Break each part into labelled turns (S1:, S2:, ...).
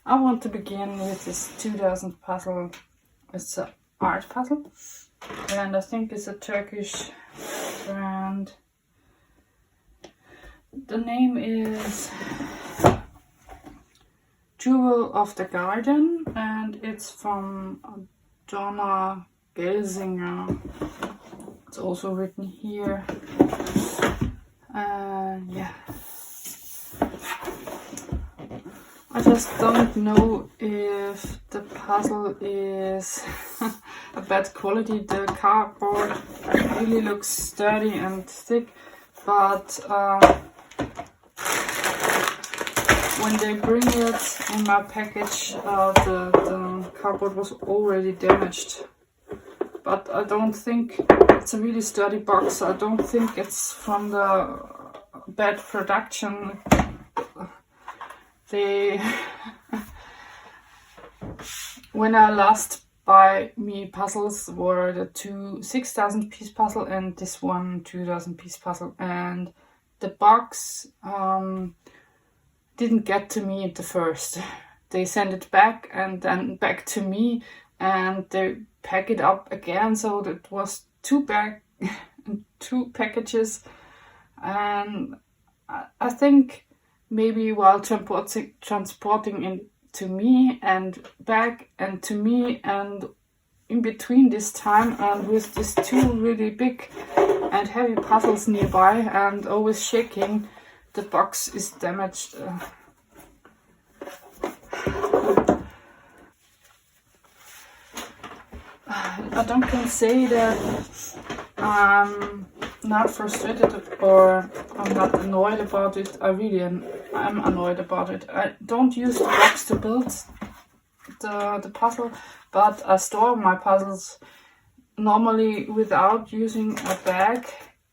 S1: I want to begin with this 2000 puzzle. It's an art puzzle, and I think it's a Turkish brand. The name is Jewel of the Garden, and it's from Donna Gelsinger. It's also written here. Yeah. I just don't know if the puzzle is a bad quality. The cardboard really looks sturdy and thick, but when they bring it in my package, the cardboard was already damaged. But I don't think it's a really sturdy box. I don't think it's from the bad production. When I last buy me puzzles were the two 6,000 piece puzzle and this one 2,000 piece puzzle, and the box didn't get to me at the first. They sent it back and then back to me, and they pack it up again, so that was two packages, and I think maybe while transporting it to me and back and to me, and in between this time, and with these two really big and heavy puzzles nearby and always shaking, the box is damaged. I don't can say that I'm not frustrated or I'm not annoyed about it. I'm annoyed about it. I don't use the box to build the puzzle, but I store my puzzles normally without using a bag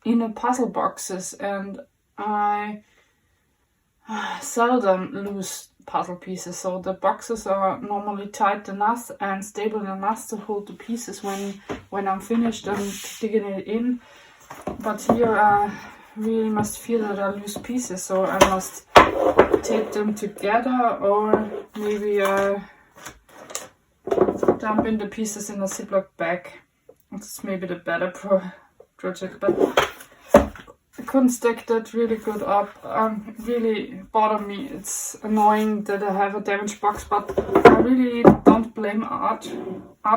S1: in a puzzle boxes, and I seldom lose puzzle pieces, so the boxes are normally tight enough and stable enough to hold the pieces when I'm finished and digging it in. But here I really must feel that I lose pieces, so I must tape them together, or maybe dump in the pieces in a Ziploc bag. It's maybe the better project, but I couldn't stack that really good up. Really bothered me. It's annoying that I have a damaged box, but I really don't blame art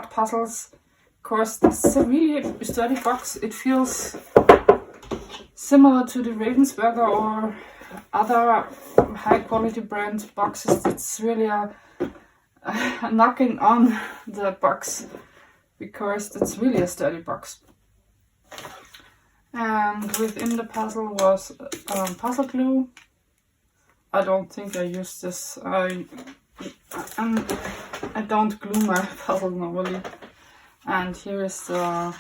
S1: puzzles. Of course, this is a really sturdy box. It feels similar to the Ravensburger or other high quality brand boxes. It's really a knocking on the box, because it's really a sturdy box. And within the puzzle was puzzle glue. I don't think I used this. I don't glue my puzzle normally. And here is the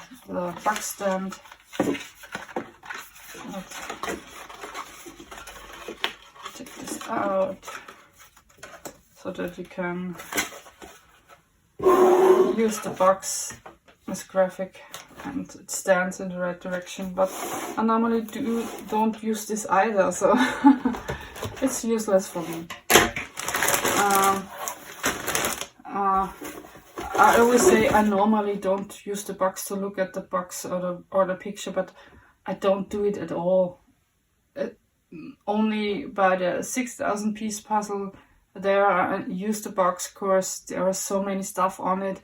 S1: box stand. Let's take this out so that you can use the box as graphic and it stands in the right direction, but I normally don't use this either, so it's useless for me. I always say I normally don't use the box to look at the box or the picture, but I don't do it at all. Only by the 6,000 piece puzzle there I use the box. Of course, there are so many stuff on it.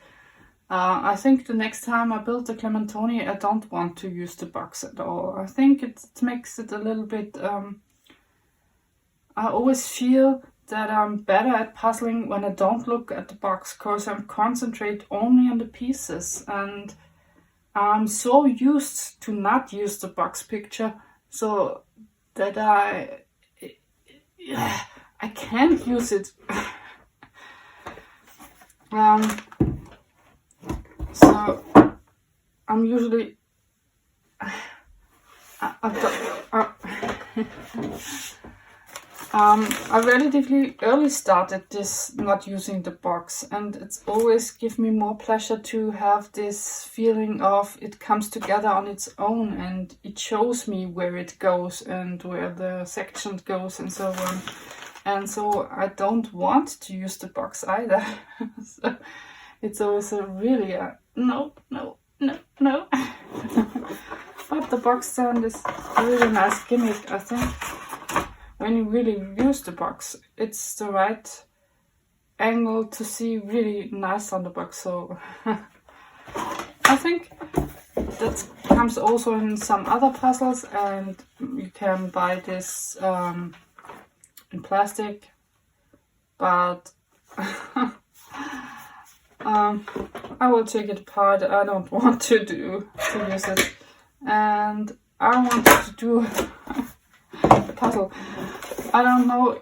S1: I think the next time I build the Clementoni, I don't want to use the box at all. I think it makes it a little bit... I always feel that I'm better at puzzling when I don't look at the box, because I'm concentrate only on the pieces, and I'm so used to not use the box picture, so that I can't use it. So I'm usually I relatively early started this not using the box, and it's always give me more pleasure to have this feeling of it comes together on its own, and it shows me where it goes and where the section goes and so on. and so I don't want to use the box either. So it's always a really no. But the box sound is a really nice gimmick, I think. When you really use the box, it's the right angle to see really nice on the box. So I think that comes also in some other puzzles, and you can buy this in plastic, but I will take it apart. I don't want to use it, and I wanted to do a puzzle. I don't know.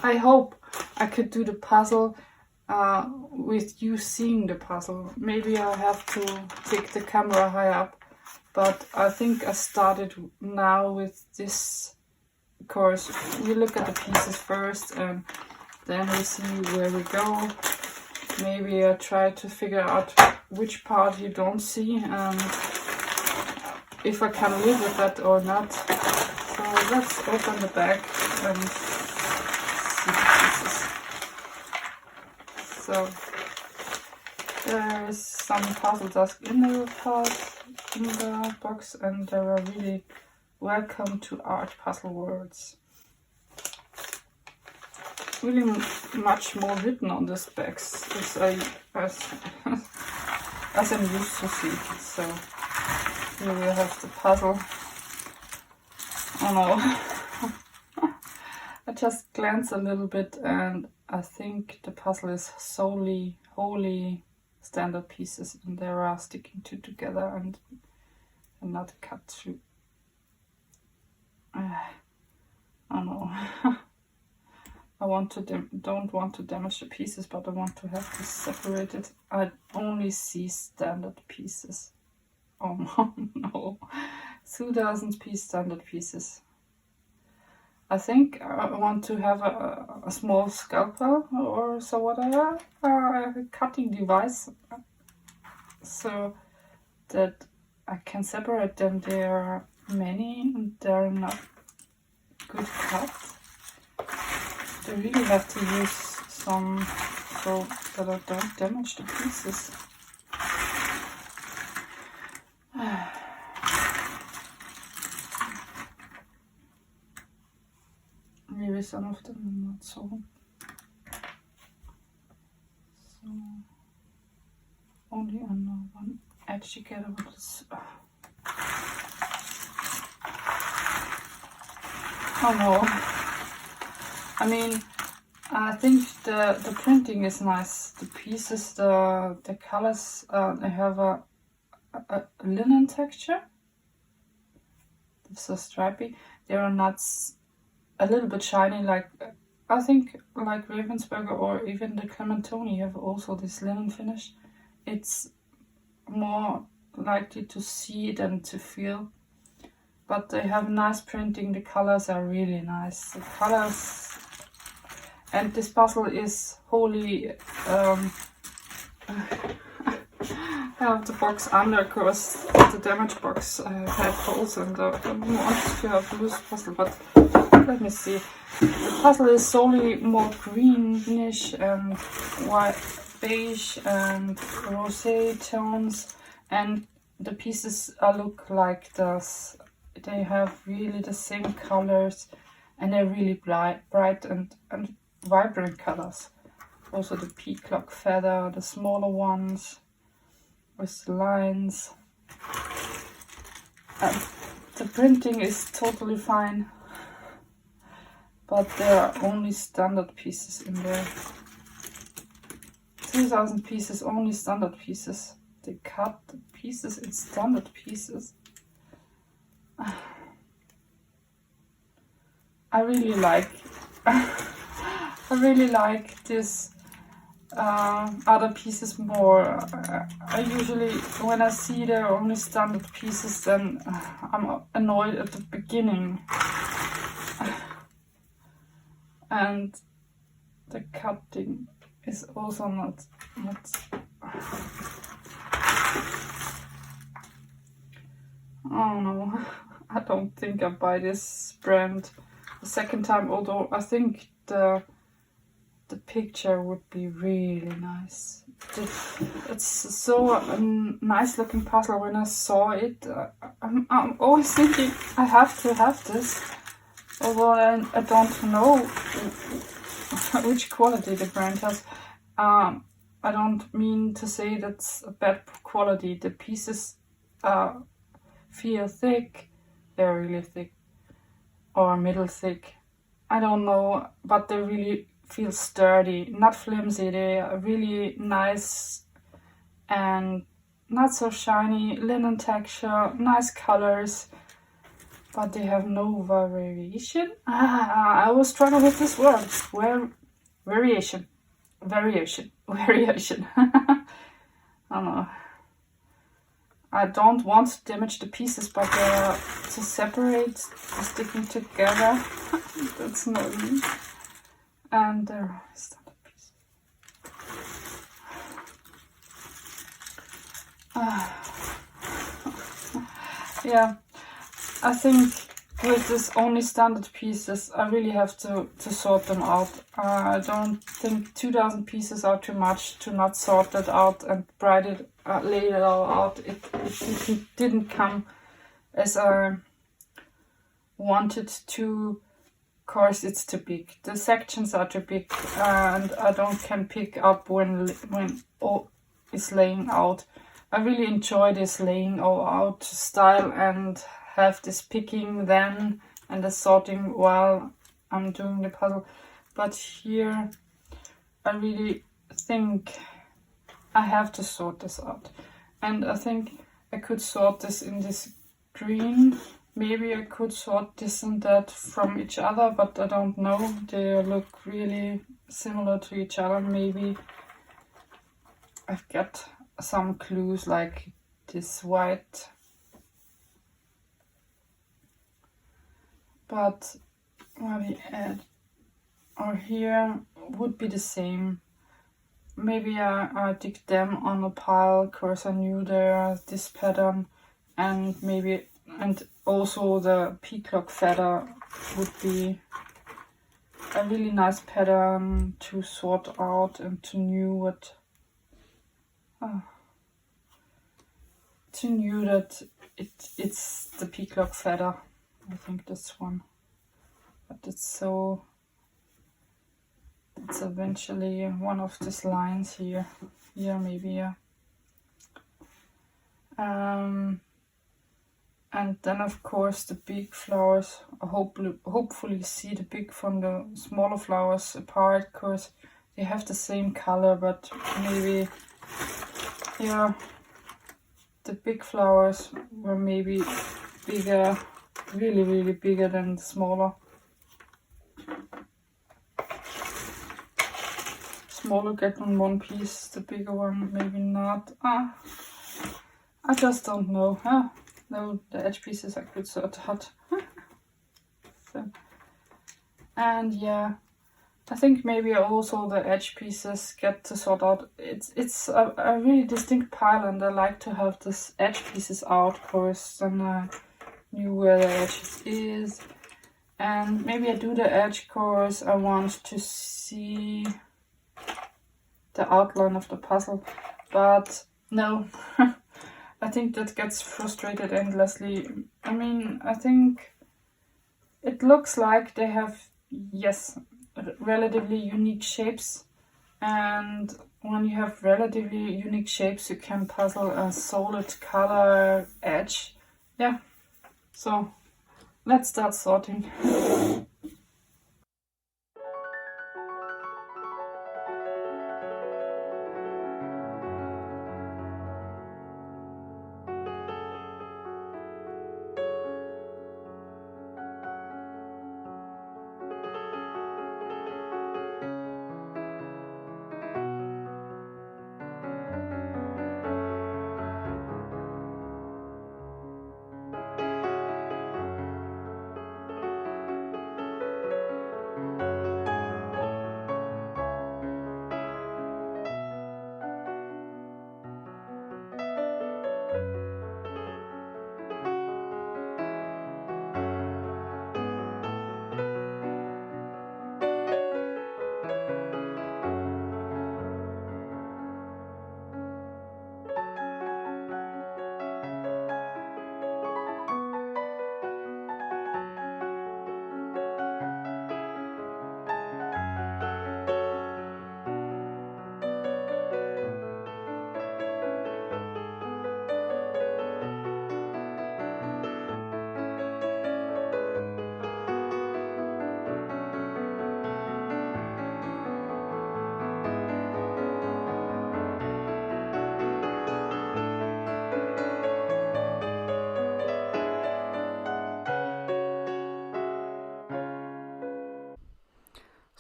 S1: I hope I could do the puzzle with you seeing the puzzle. Maybe I have to take the camera high up, but I think I started now with this course. We look at the pieces first, and then we see where we go. Maybe I try to figure out which part you don't see and if I can live with that or not. So let's open the bag and see the pieces. So there is some puzzle task in the box, and there are really welcome to art puzzle words. Really much more written on this box as I'm used to see. So here we have the puzzle. Oh no. I just glanced a little bit, and I think the puzzle is solely wholly standard pieces, and they are sticking together and not cut through. Oh no. I don't want to damage the pieces, but I want to have this separated. I only see standard pieces. Oh no, 2000 piece standard pieces. I think I want to have a small scalpel or so whatever, a cutting device, so that I can separate them. There are many and they're not good cuts. I really have to use some so that I don't damage the pieces. Maybe some of them are not so. So only on one edge together with this. Oh no. I mean, I think the printing is nice. The pieces, the colors, they have a linen texture. It's so stripy. They are not a little bit shiny, like I think like Ravensburger or even the Clementoni have also this linen finish. It's more likely to see than to feel. But they have nice printing. The colors are really nice. The colors. And this puzzle is wholly I have the box under because the damage box had holes, and I don't want to have a loose puzzle, but let me see. The puzzle is solely more greenish and white, beige and rosé tones, and the pieces look like this. They have really the same colors, and they're really bright and vibrant colors. Also the peacock feather, the smaller ones with the lines. The printing is totally fine, but there are only standard pieces in there. 2000 pieces, only standard pieces. They cut the pieces in standard pieces. I really like this other pieces more. I usually, when I see there are only standard pieces, then I'm annoyed at the beginning. And the cutting is also not oh no, I don't think I buy this brand. second time, although I think the picture would be really nice. It's so a nice looking puzzle. When I saw it, I'm always thinking I have to have this, although I don't know which quality the brand has. I don't mean to say that's a bad quality. The pieces feel thick, they're really thick, or middle thick. I don't know, but they really feel sturdy, not flimsy. They are really nice and not so shiny, linen texture, nice colors, but they have no variation. I always struggle with this word. Variation. I don't know. I don't want to damage the pieces, but they're to separate, sticking together. That's not me. And there are standard pieces. Yeah, I think with this only standard pieces, I really have to sort them out. I don't think 2000 pieces are too much to not sort that out and lay it all out. It didn't come as I wanted to. Of course, it's too big. The sections are too big, and I can pick up when all is laying out. I really enjoy this laying all out style and have this picking then and the sorting while I'm doing the puzzle. But here, I really think I have to sort this out, and I think I could sort this in this green. Maybe I could sort this and that from each other, but I don't know. They look really similar to each other. Maybe I've got some clues like this white. But what we add or here would be the same. Maybe I dig them on a pile because I knew there's this pattern, and maybe also the peacock feather would be a really nice pattern to sort out and to know that it's the peacock feather. I think this one, but it's eventually one of these lines here maybe, yeah. And then of course the big flowers, hopefully see the big from the smaller flowers apart, because they have the same color, but maybe, yeah, the big flowers were maybe bigger, really bigger than the smaller. Smaller get on one piece, the bigger one maybe not. I just don't know. No, the edge pieces I could sort out. So, and yeah, I think maybe also the edge pieces get to sort out. It's a really distinct pile, and I like to have this edge pieces out first, and I knew where the edges is. And maybe I do the edge course. I want to see the outline of the puzzle, but no. I think that gets frustrated endlessly. I mean, I think it looks like they have, yes, relatively unique shapes, and when you have relatively unique shapes, you can puzzle a solid color edge. Yeah, so let's start sorting.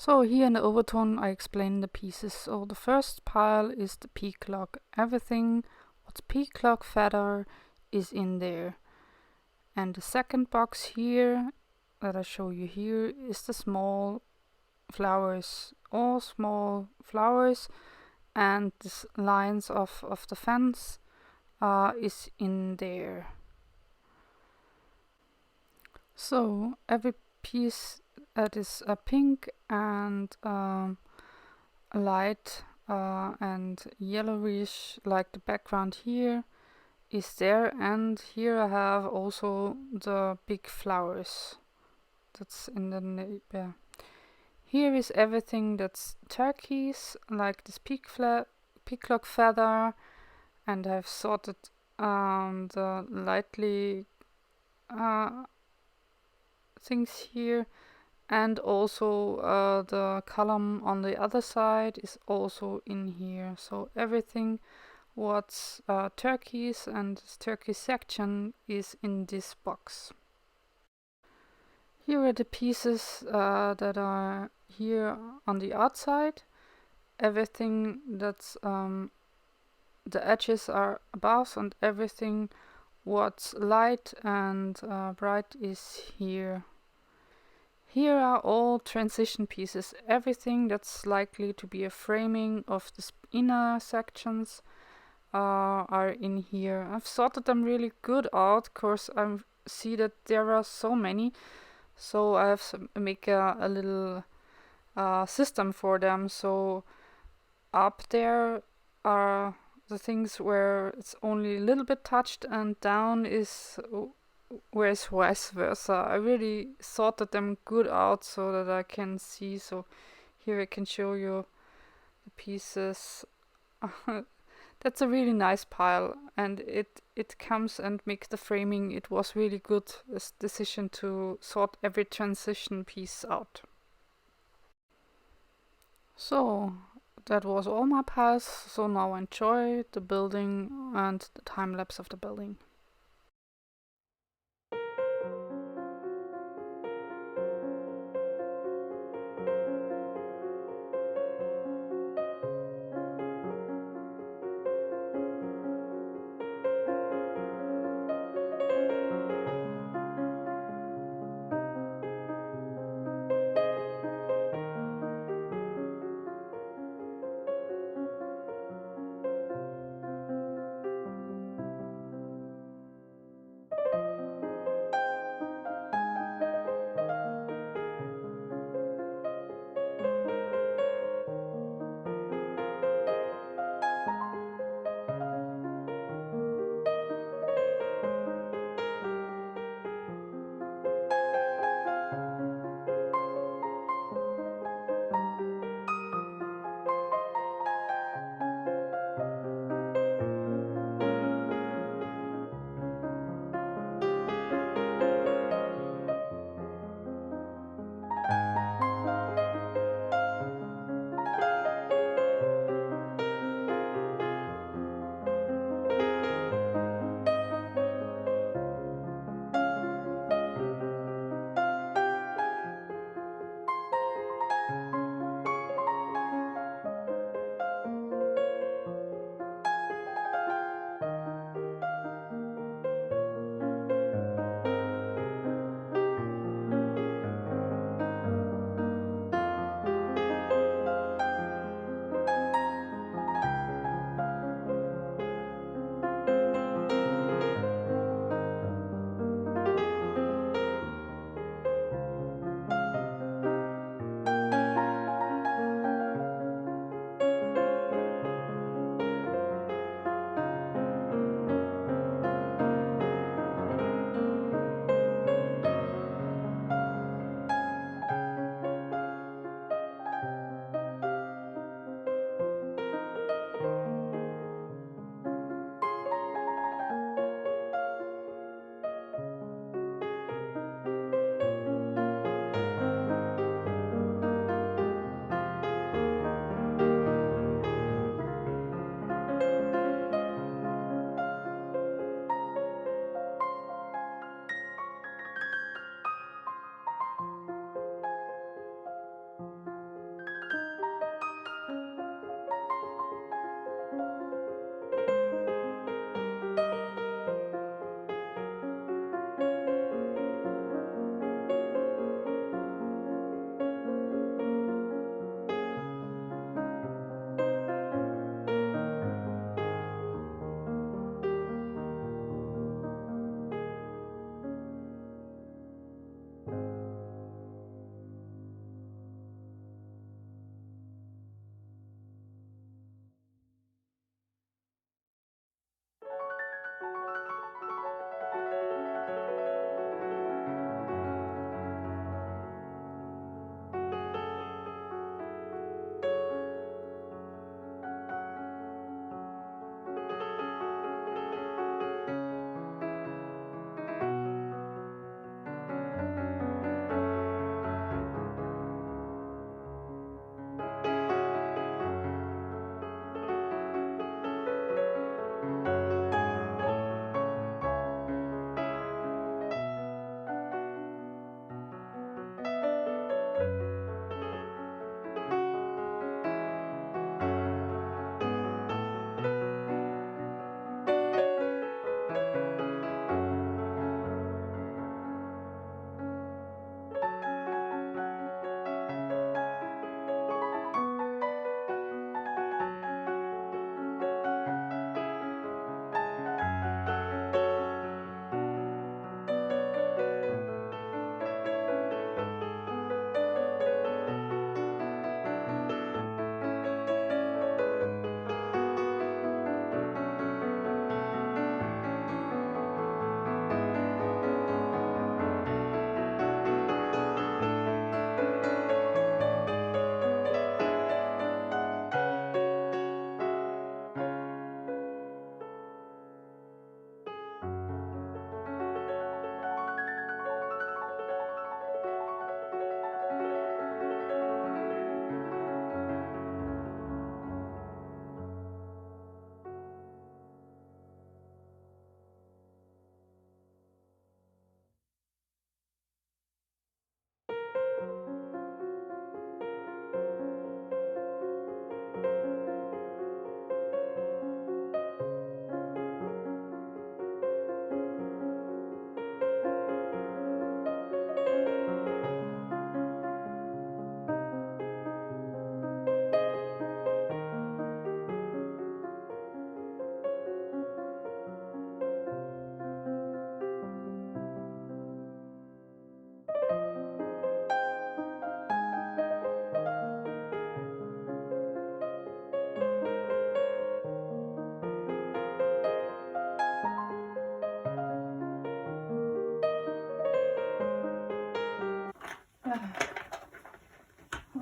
S1: So here in the overtone I explain the pieces. So the first pile is the peacock. Everything what's peacock feather is in there. And the second box here that I show you here is the small flowers. All small flowers, and the lines of the fence is in there. So every piece that is pink and light and yellowish, like the background here, is there. And here I have also the big flowers that's in the neighbor. Here is everything that's turquoise, like this peacock feather, and I've sorted the lightly things here, and also the column on the other side is also in here. So everything what's turquoise and this turquoise section is in this box. Here are the pieces that are here on the outside. Everything that's the edges are above, and everything what's light and bright is here. Here are all transition pieces. Everything that's likely to be a framing of the inner sections are in here. I've sorted them really good out. Of course, I see that there are so many, so I have to make a little system for them. So up there are the things where it's only a little bit touched, and down is where it's vice versa. I really sorted them good out so that I can see. So here I can show you the pieces. That's a really nice pile, and it comes and makes the framing. It was really good, this decision to sort every transition piece out. So that was all my piles. So now enjoy the building and the time lapse of the building.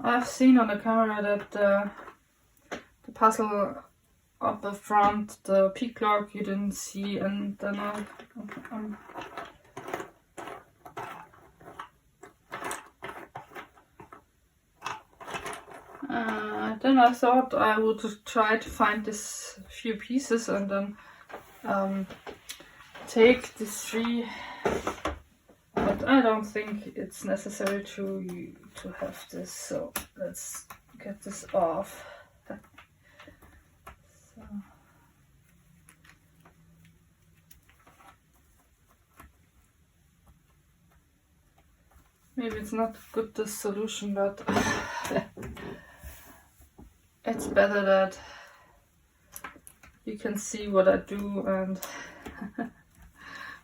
S1: I've seen on the camera that the puzzle up the front, the Peacock, you didn't see, and then then I thought I would try to find this few pieces and then take these 3, but I don't think it's necessary to have this, so let's get this off. So. Maybe it's not good, this solution, but it's better that you can see what I do. And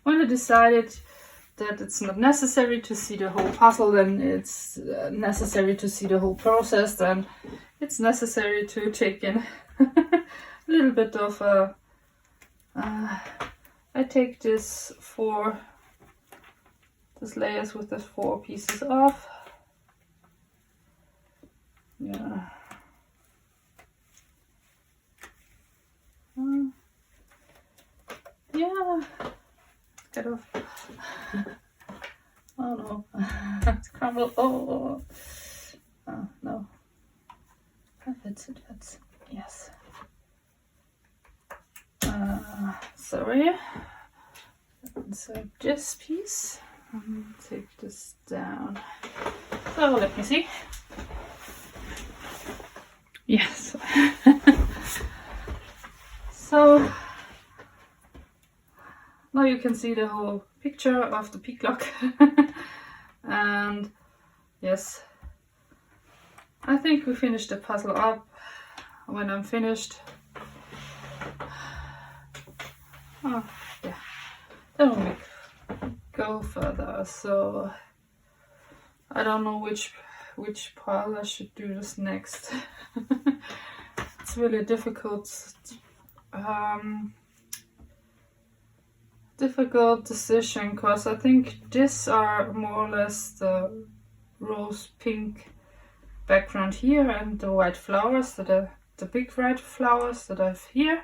S1: when I decided that it's not necessary to see the whole puzzle, then it's necessary to see the whole process, then it's necessary to take in a little bit of I take this layers with the 4 pieces off. Yeah. Yeah. Get off. Oh no. It's crumbled. Oh. Oh no. It fits. Yes. Sorry. So this piece. Take this down. So let me see. Yes. So now you can see the whole picture of the Peacock. And yes, I think we finished the puzzle up. When I'm finished, oh yeah, then we'll go further. So I don't know which pile I should do this next. It's really difficult decision, because I think these are more or less the rose pink background here and the white flowers, that are the big white flowers that I've here,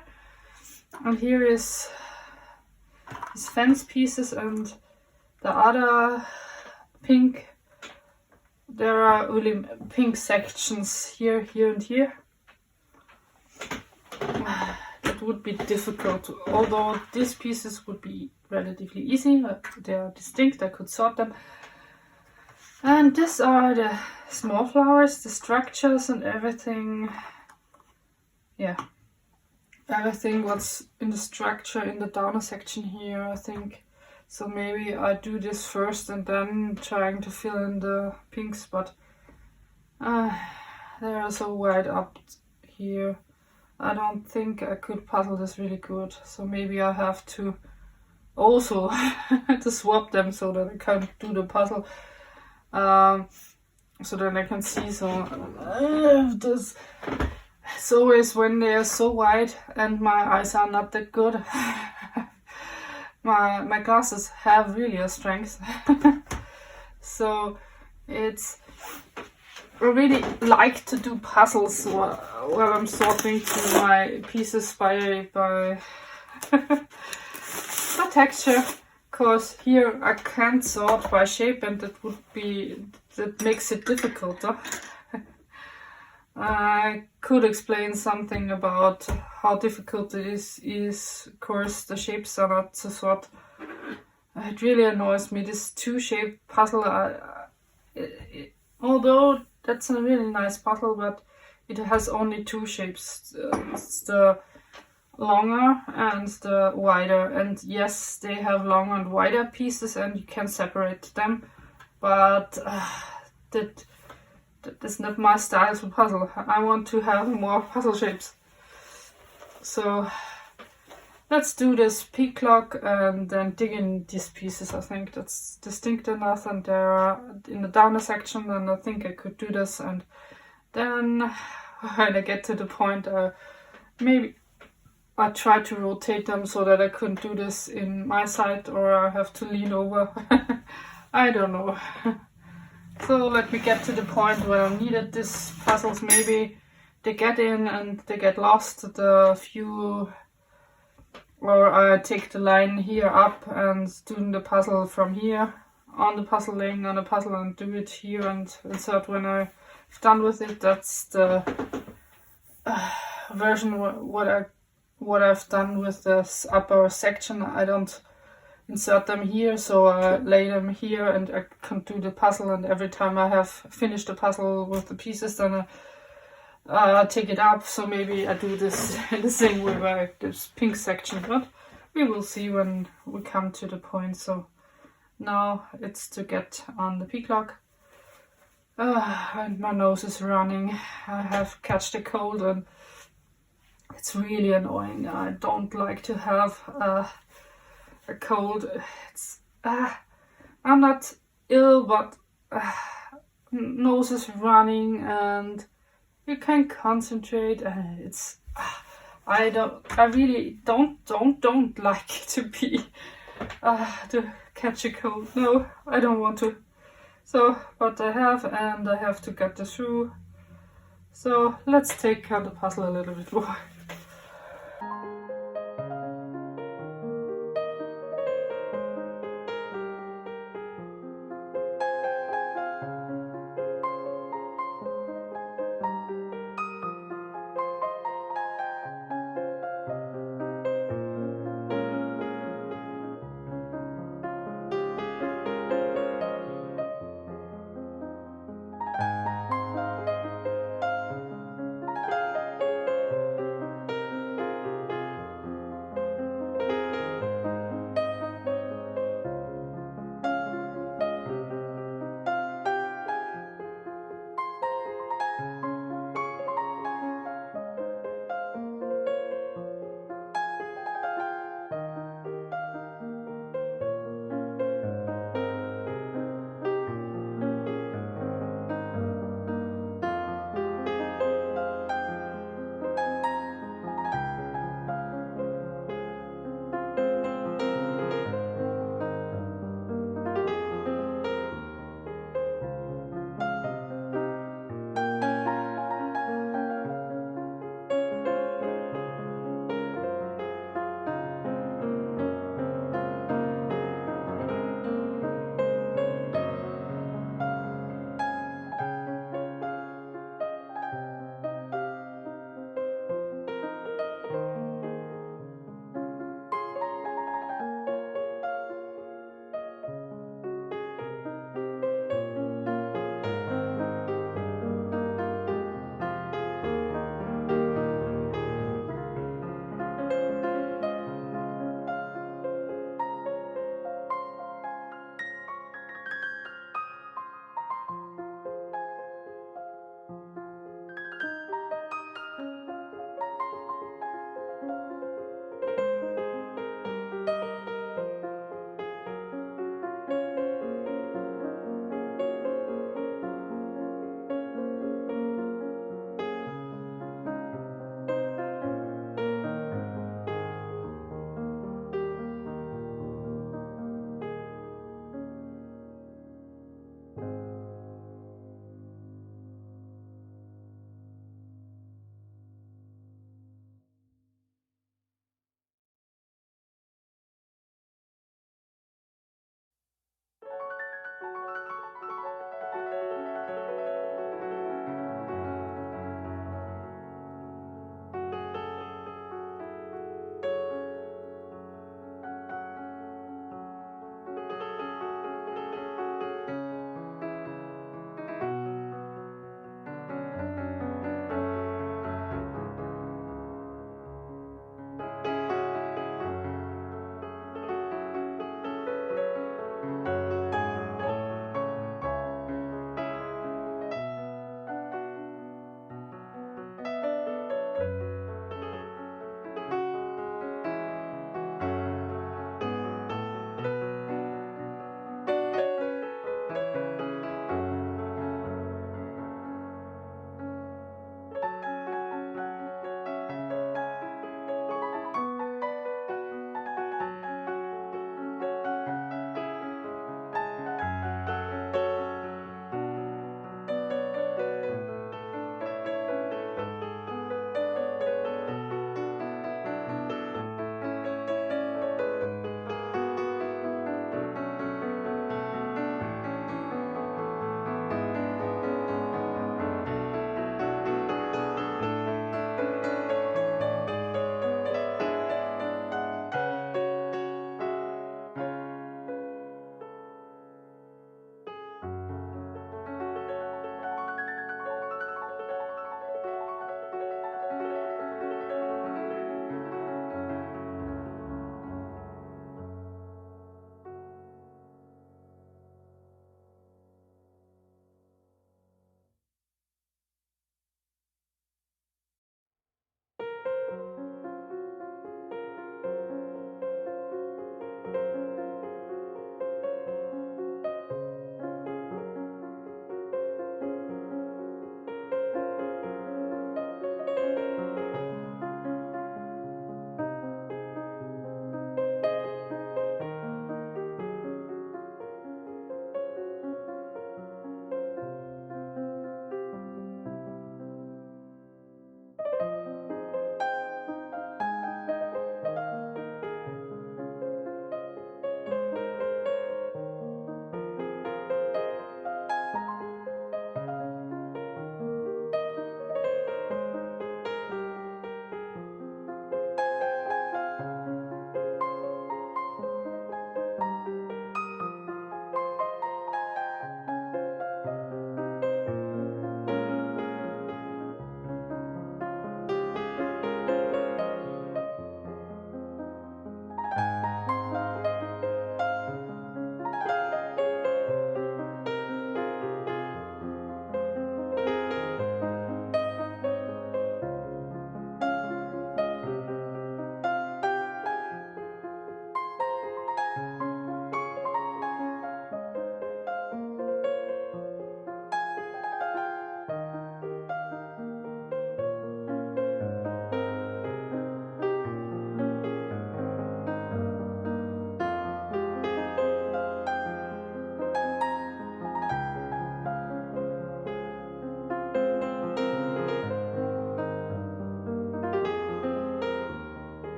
S1: and here is these fence pieces, and the other pink, there are really pink sections here, here and here. That would be difficult, although these pieces would be relatively easy. They are distinct, I could sort them. And these are the small flowers, the structures and everything. Yeah, everything what's in the structure in the downer section here, I think. So maybe I do this first and then trying to fill in the pinks, but they are so wide up here. I don't think I could puzzle this really good, so maybe I have to also to swap them so that I can do the puzzle, so that I can see. So this, it's always when they are so wide and my eyes are not that good. my glasses have really a strength. So it's, I really like to do puzzles while I'm sorting through my pieces by texture, because here I can't sort by shape, and that makes it difficult. I could explain something about how difficult it is. Of course, the shapes are not to sort. It really annoys me, this 2-shape puzzle. Although that's a really nice puzzle, but it has only 2 shapes. It's the longer and the wider. And yes, they have longer and wider pieces and you can separate them. But that is not my style to puzzle. I want to have more puzzle shapes. So let's do this Peacock and then dig in these pieces. I think that's distinct enough, and they're in the downer section, and I think I could do this. And then when I get to the point, maybe I try to rotate them so that I couldn't do this in my side, or I have to lean over. I don't know. So let me get to the point where I needed these puzzles. Maybe they get in and they get lost the few, or I take the line here up and do the puzzle from here on the puzzle, laying on the puzzle, and do it here and insert when I've done with it. That's the version what I've done with this upper section. I don't insert them here, so I lay them here and I can do the puzzle, and every time I have finished the puzzle with the pieces, then I take it up. So maybe I do this the same way by this pink section, but we will see when we come to the point. So now it's to get on the Peacock. And my nose is running. I have catched a cold and it's really annoying. I don't like to have a cold. It's I'm not ill, but nose is running and you can't concentrate. It's I really don't like to be to catch a cold. No, I don't want to. So, but I have, and I have to get this through. So let's take out the puzzle a little bit more.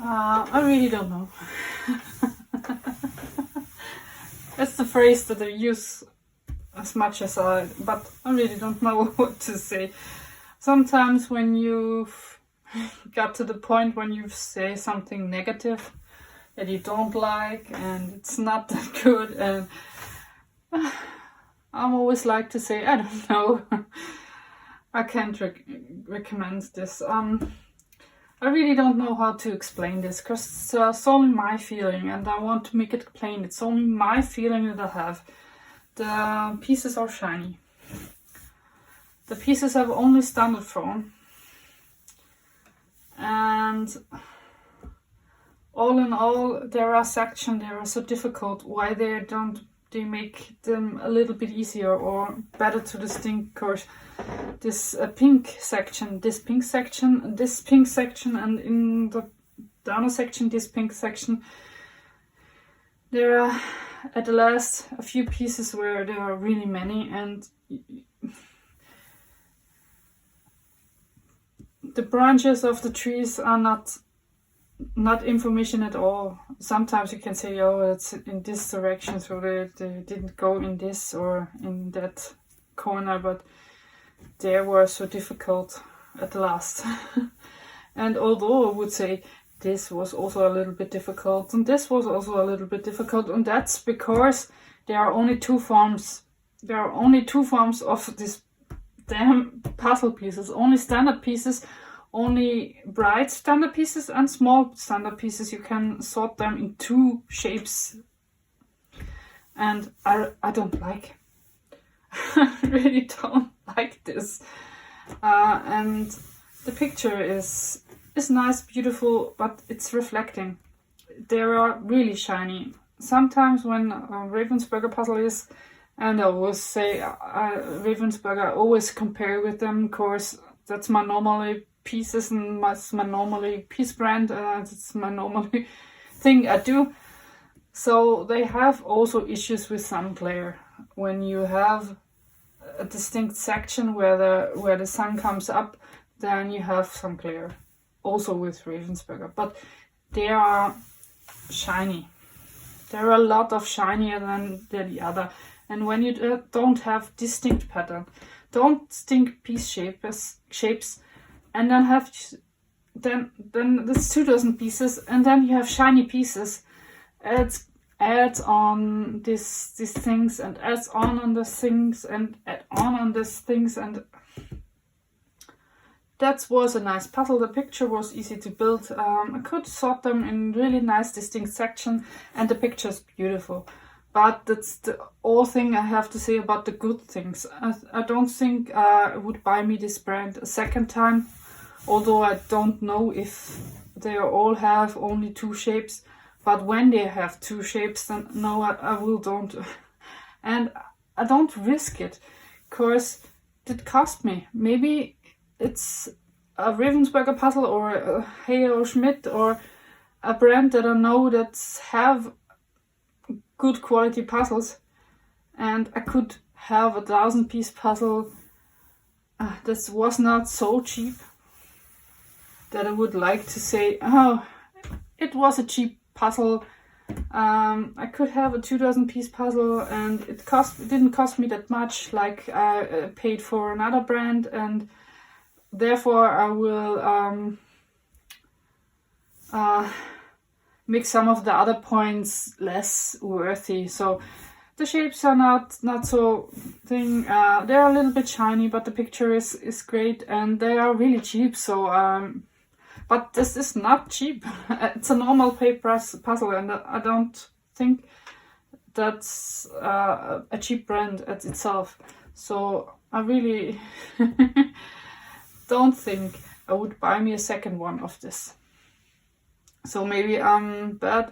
S1: I really don't know. That's the phrase that I use as much as but I really don't know what to say. Sometimes when you've got to the point when you say something negative that you don't like and it's not that good, and I'm always like to say, I don't know. I can't recommend this. I really don't know how to explain this, because it's only my feeling and I want to make it plain. It's only my feeling that I have. The pieces are shiny. The pieces have only standard form. And all in all, there are sections that are so difficult. Why they make them a little bit easier or better to distinct, because this pink section, this pink section, this pink section, and in the other section, this pink section, there are at the last a few pieces where there are really many, and the branches of the trees are not information at all. Sometimes you can say, oh, it's in this direction, so they didn't go in this or in that corner, but they were so difficult at last. And although I would say this was also a little bit difficult, and this was also a little bit difficult, and that's because there are only two forms. There are only two forms of this damn puzzle pieces. Only standard pieces, only bright standard pieces and small standard pieces. You can sort them in two shapes, and I don't like. I really don't like this. And the picture is nice, beautiful, but it's reflecting. They are really shiny. Sometimes when Ravensburger puzzle is, and I always say Ravensburger, I always compare with them, of course. That's my normally pieces and my normally piece brand. It's my normally thing I do. So they have also issues with some glare. When you have a distinct section where the sun comes up, then you have some glare. Also with Ravensburger, but they are shiny. There are a lot of shinier than the other. And when you don't have distinct pattern, don't distinct piece shapes, and then have then there's 2,000 pieces, and then you have shiny pieces. Adds on these things, and adds on the things, and add on these things, and that was a nice puzzle. The picture was easy to build. I could sort them in really nice distinct section, and the picture is beautiful. But that's the all thing I have to say about the good things. I don't think I would buy me this brand a second time, although I don't know if they all have only two shapes. But when they have two shapes, then no, I will don't. And I don't risk it, because it cost me. Maybe it's a Ravensburger puzzle or a Heyer Schmidt or a brand that I know that have good quality puzzles, and I could have a 1,000-piece puzzle that was not so cheap that I would like to say, oh, it was a cheap puzzle. I could have a 2,000-piece puzzle, and it didn't cost me that much, like I paid for another brand, and therefore I will make some of the other points less worthy. So the shapes are not so thing. They're a little bit shiny, but the picture is great, and they are really cheap. So but this is not cheap. It's a normal paper puzzle, and I don't think that's a cheap brand at itself. So I really don't think I would buy me a second one of this. So maybe I'm bad.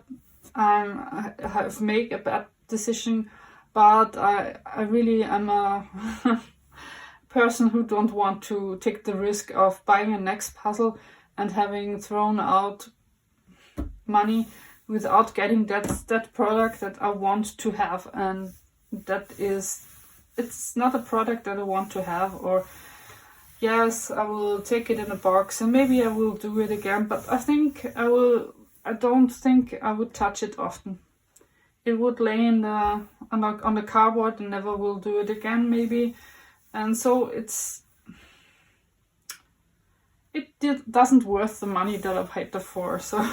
S1: I have made a bad decision, but I really am a person who don't want to take the risk of buying a next puzzle and having thrown out money without getting that product that I want to have, and it's not a product that I want to have. Or yes, I will take it in a box and maybe I will do it again, but I think I will I don't think I would touch it often. It would lay in on the cardboard and never will do it again, maybe. And so it doesn't worth the money that I've paid for. So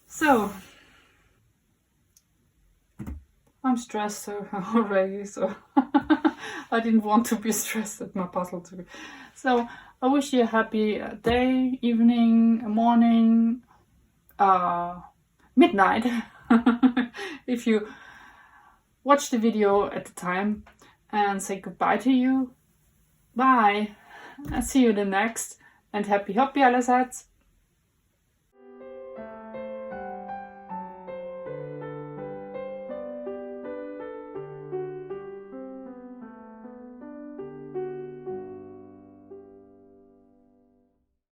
S1: so I'm stressed already, so I didn't want to be stressed at my puzzle too. So I wish you a happy day, evening, morning, midnight, if you watch the video at the time, and say goodbye to you. Bye. I'll see you in the next, and happy hobby allerseits.